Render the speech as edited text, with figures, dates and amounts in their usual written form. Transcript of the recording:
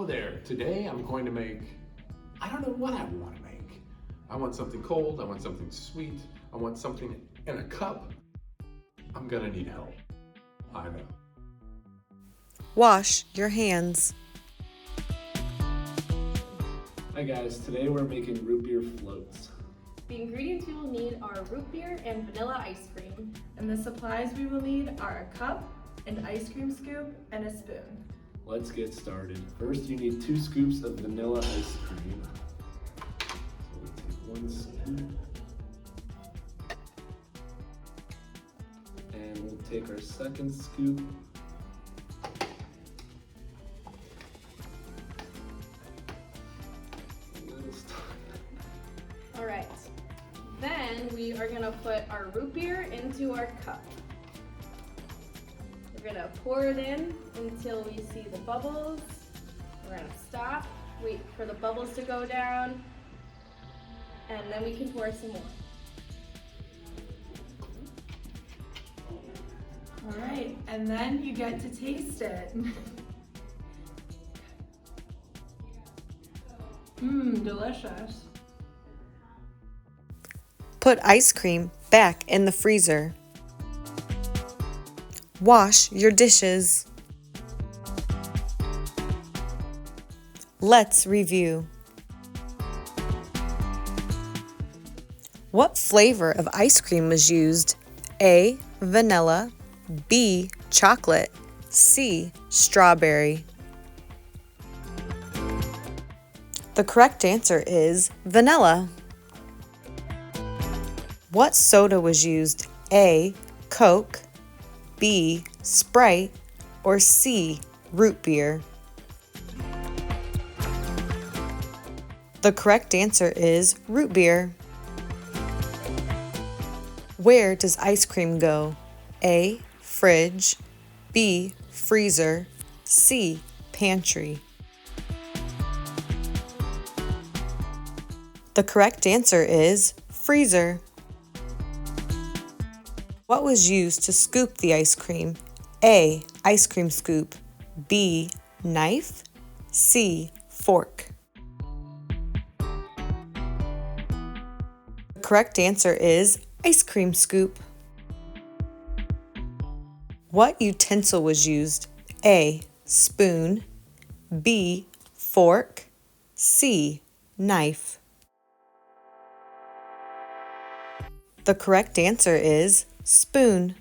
Hello there. Today I'm going to make, I don't know what I want to make. I want something cold, I want something sweet, I want something in a cup. I'm gonna need help. I know. Wash your hands. Hi guys, today we're making root beer floats. The ingredients we will need are root beer and vanilla ice cream. And the supplies we will need are a cup, an ice cream scoop, and a spoon. Let's get started. First you need 2 scoops of vanilla ice cream. So we'll take 1 scoop. And we'll take our second scoop. All right, then we are gonna put our root beer into our cup. We're gonna pour it in until we see the bubbles. We're gonna stop, wait for the bubbles to go down, and then we can pour some more. All right, and then you get to taste it. Delicious. Put ice cream back in the freezer. Wash your dishes. Let's review. What flavor of ice cream was used? A. Vanilla, B. Chocolate, C. Strawberry. The correct answer is vanilla. What soda was used? A. Coke, B. Sprite, or C. Root beer? The correct answer is root beer. Where does ice cream go? A. Fridge, B. Freezer, C. Pantry. The correct answer is freezer. What was used to scoop the ice cream? A. Ice cream scoop, B. Knife, C. Fork. The correct answer is ice cream scoop. What utensil was used? A. Spoon, B. Fork, C. Knife. The correct answer is spoon.